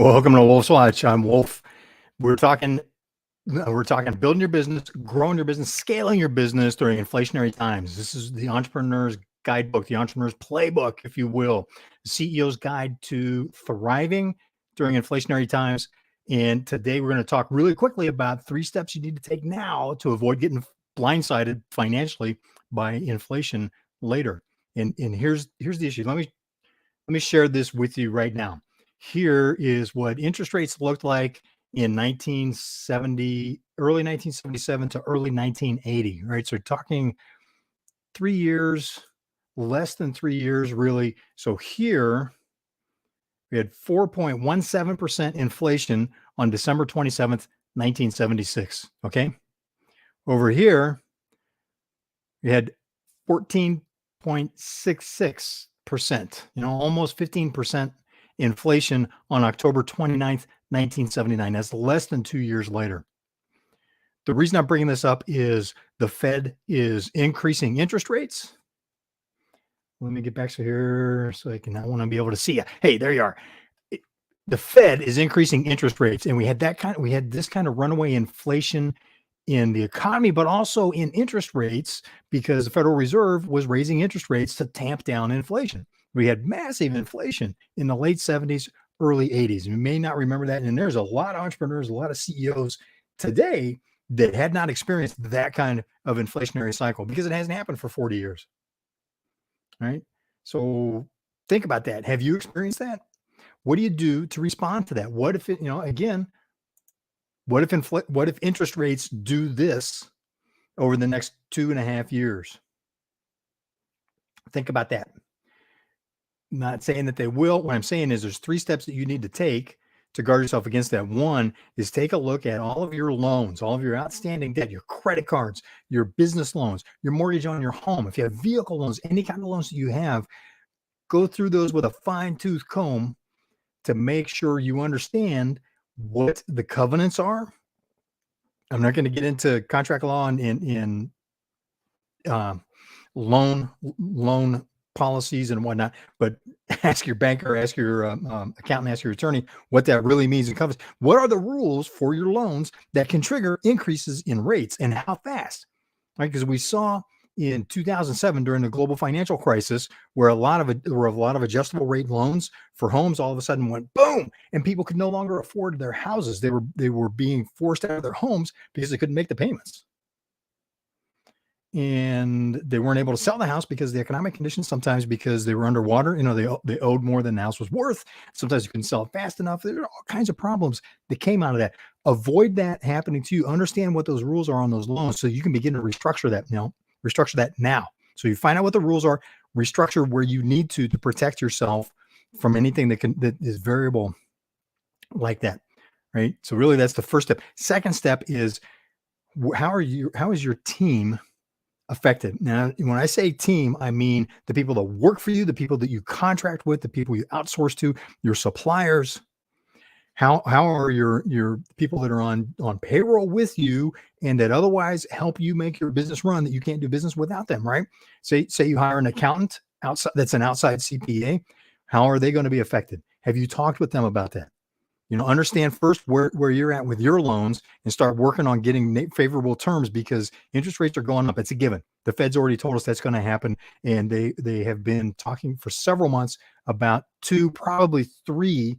Welcome to Wolf's Watch. I'm Wolf. We're talking building your business, growing your business, scaling your business during inflationary times. This is the entrepreneur's guidebook, the entrepreneur's playbook, if you will, the CEO's guide to thriving during inflationary times. And today we're going to talk really quickly about 3 steps you need to take now to avoid getting blindsided financially by inflation later. And here's the issue. Let me share this with you right now. Here is what interest rates looked like in 1970, early 1977 to early 1980, right? So talking 3 years, less than 3 years, really. So here we had 4.17% inflation on December 27th, 1976. Okay. Over here, we had 14.66%, almost 15% inflation on October 29th, 1979. That's less than 2 years later. The reason I'm bringing this up is the Fed is increasing interest rates. Let me get back to here so I want to be able to see you. Hey, there you are. The Fed is increasing interest rates, and we had this kind of runaway inflation in the economy, but also in interest rates because the Federal Reserve was raising interest rates to tamp down inflation. We had massive inflation in the late 70s, early 80s. You may not remember that. And there's a lot of entrepreneurs, a lot of CEOs today that had not experienced that kind of inflationary cycle because it hasn't happened for 40 years. Right? So think about that. Have you experienced that? What do you do to respond to that? What if what if interest rates do this over the next 2.5 years? Think about that. I'm not saying that they will. What I'm saying is there's 3 steps that you need to take to guard yourself against that. One is take a look at all of your loans, all of your outstanding debt, your credit cards, your business loans, your mortgage on your home. If you have vehicle loans, any kind of loans that you have, go through those with a fine-tooth comb to make sure you understand what the covenants are. I'm not going to get into contract law in loan policies and whatnot, but ask your banker, ask your accountant, ask your attorney what that really means and covers. What are the rules for your loans that can trigger increases in rates and how fast? Right, because we saw in 2007 during the global financial crisis where a lot of adjustable rate loans for homes all of a sudden went boom, and people could no longer afford their houses. They were being forced out of their homes because they couldn't make the payments. And they weren't able to sell the house because of the economic conditions, sometimes because they were underwater. They owed more than the house was worth. Sometimes you couldn't sell it fast enough. There are all kinds of problems that came out of that. Avoid that happening to you. Understand what those rules are on those loans so you can begin to restructure that now. So you find out what the rules are, restructure where you need to protect yourself from anything that is variable like that, right? So really that's the first step. Second step is how is your team affected? Now, when I say team, I mean the people that work for you, the people that you contract with, the people you outsource to, your suppliers. How are your people that are on payroll with you and that otherwise help you make your business run, that you can't do business without them, right? Say you hire an accountant outside that's an outside CPA. How are they going to be affected? Have you talked with them about that? Understand first where you're at with your loans and start working on getting favorable terms because interest rates are going up. It's a given. The Fed's already told us that's going to happen. And they have been talking for several months about 2, probably 3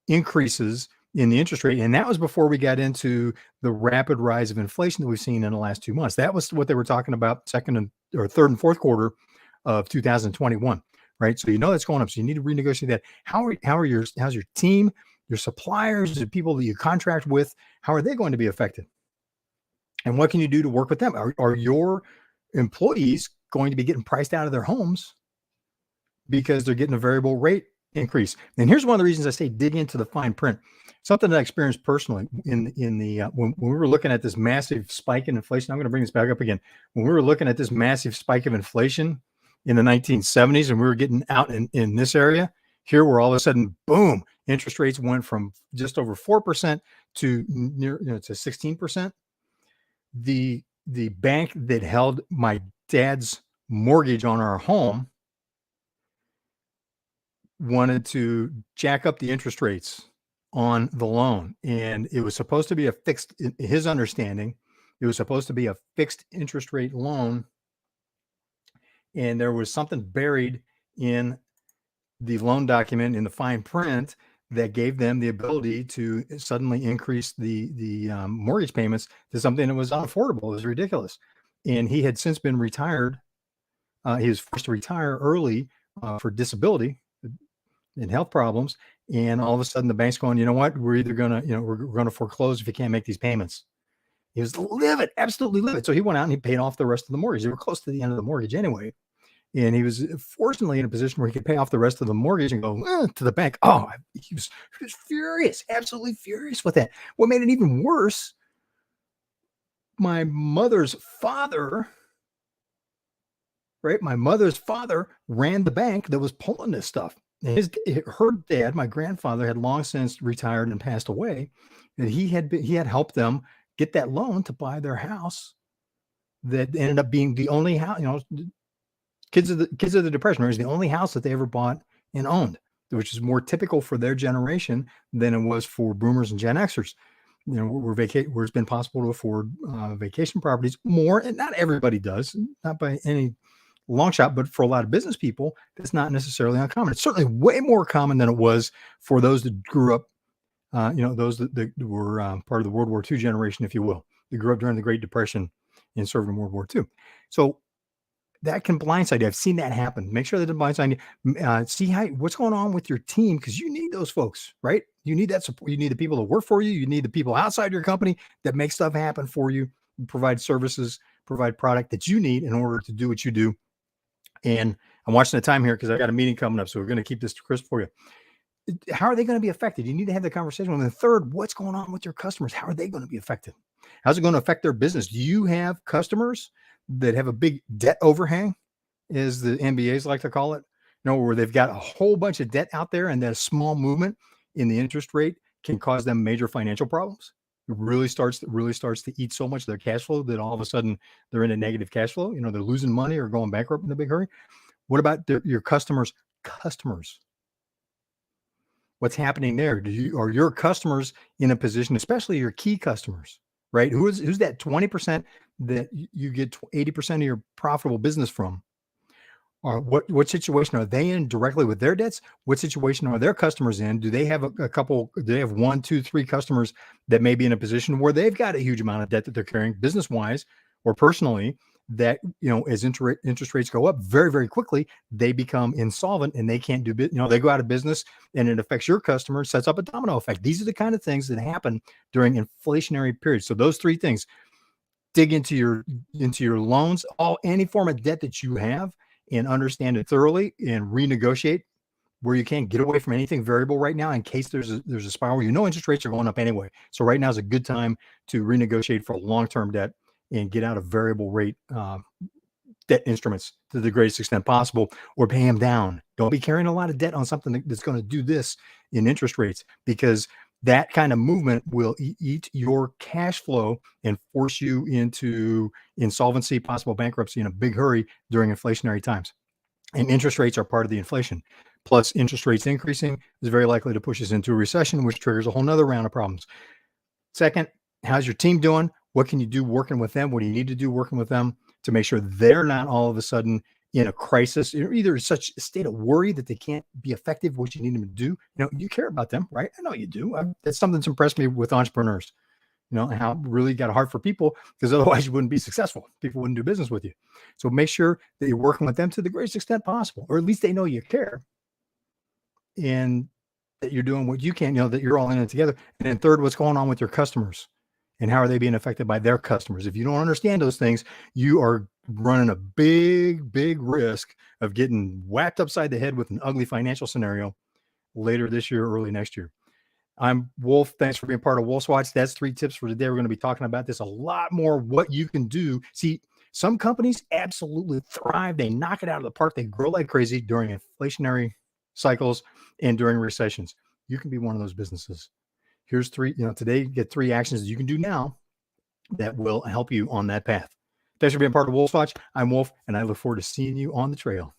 increases in the interest rate. And that was before we got into the rapid rise of inflation that we've seen in the last 2 months. That was what they were talking about third and fourth quarter of 2021, right? So that's going up. So you need to renegotiate that. How's your team, your suppliers, the people that you contract with, how are they going to be affected? And what can you do to work with them? Are your employees going to be getting priced out of their homes because they're getting a variable rate increase? And here's one of the reasons I say dig into the fine print. Something that I experienced personally when we were looking at this massive spike in inflation. I'm going to bring this back up again. When we were looking at this massive spike of inflation in the 1970s and we were getting out in this area, here we're all of a sudden, boom, interest rates went from just over 4% to near to 16%. The bank that held my dad's mortgage on our home wanted to jack up the interest rates on the loan. And it was supposed to be a fixed, in his understanding, it was supposed to be a fixed interest rate loan. And there was something buried in the loan document in the fine print that gave them the ability to suddenly increase the mortgage payments to something that was unaffordable. It was ridiculous. And he had since been retired. He was forced to retire early for disability and health problems. And all of a sudden the bank's going, you know what, we're either going to, we're going to foreclose if you can't make these payments. He was livid, absolutely livid. So he went out and he paid off the rest of the mortgage. They were close to the end of the mortgage anyway. And he was fortunately in a position where he could pay off the rest of the mortgage and go to the bank. Oh, he was furious, absolutely furious with that. What made it even worse, my mother's father, right? My mother's father ran the bank that was pulling this stuff. And her dad, my grandfather, had long since retired and passed away. And he had helped them get that loan to buy their house that ended up being the only house, kids of the Depression era is the only house that they ever bought and owned, which is more typical for their generation than it was for boomers and Gen Xers. Where it's been possible to afford vacation properties more, and not everybody does, not by any long shot, but for a lot of business people, it's not necessarily uncommon. It's certainly way more common than it was for those that grew up, those that were part of the World War II generation, if you will. They grew up during the Great Depression and served in World War II. So that can blindside you. I've seen that happen. Make sure that it blindside you. See what's going on with your team, because you need those folks, right? You need that support. You need the people that work for you. You need the people outside your company that make stuff happen for you, provide services, provide product that you need in order to do what you do. And I'm watching the time here because I got a meeting coming up, so we're going to keep this crisp for you. How are they going to be affected? You need to have the conversation with them. And third, what's going on with your customers? How are they going to be affected? How's it going to affect their business? Do you have customers that have a big debt overhang, as the MBAs like to call it, where they've got a whole bunch of debt out there, and that a small movement in the interest rate can cause them major financial problems? It really starts to eat so much of their cash flow that all of a sudden they're in a negative cash flow. They're losing money or going bankrupt in a big hurry. What about your customers? What's happening there? Are your customers in a position, especially your key customers, right? Who's that 20% that you get 80% of your profitable business from? Or what situation are they in directly with their debts? What situation are their customers in? Do they have a couple? Do they have 1, 2, 3 customers that may be in a position where they've got a huge amount of debt that they're carrying, business wise or personally? That as interest rates go up very, very quickly, they become insolvent and they can't do business. They go out of business, and it affects your customers, sets up a domino effect. These are the kind of things that happen during inflationary periods. So those 3 things: dig into your loans, any form of debt that you have, and understand it thoroughly, and renegotiate where you can't. Get away from anything variable right now in case there's a spiral. Interest rates are going up anyway. So right now is a good time to renegotiate for long-term debt and get out of variable rate debt instruments to the greatest extent possible, or pay them down. Don't be carrying a lot of debt on something that's going to do this in interest rates, because that kind of movement will eat your cash flow and force you into insolvency, possible bankruptcy in a big hurry during inflationary times. And interest rates are part of the inflation. Plus, interest rates increasing is very likely to push us into a recession, which triggers a whole nother round of problems. Second, how's your team doing? What can you do working with them? What do you need to do working with them to make sure they're not all of a sudden in a crisis, either such a state of worry that they can't be effective, what you need them to do? You care about them, right? I know you do. That's something that's impressed me with entrepreneurs, how really got a heart for people, because otherwise you wouldn't be successful. People wouldn't do business with you. So make sure that you're working with them to the greatest extent possible, or at least they know you care and that you're doing what you can, that you're all in it together. And then third, what's going on with your customers and how are they being affected by their customers? If you don't understand those things, you are running a big, big risk of getting whacked upside the head with an ugly financial scenario later this year, early next year. I'm Wolf. Thanks for being part of Wolf's Watch. That's 3 tips for today. We're going to be talking about this a lot more, what you can do. See, some companies absolutely thrive. They knock it out of the park. They grow like crazy during inflationary cycles and during recessions. You can be one of those businesses. Here's 3, today, get 3 actions that you can do now that will help you on that path. Thanks for being part of Wolf's Watch. I'm Wolf, and I look forward to seeing you on the trail.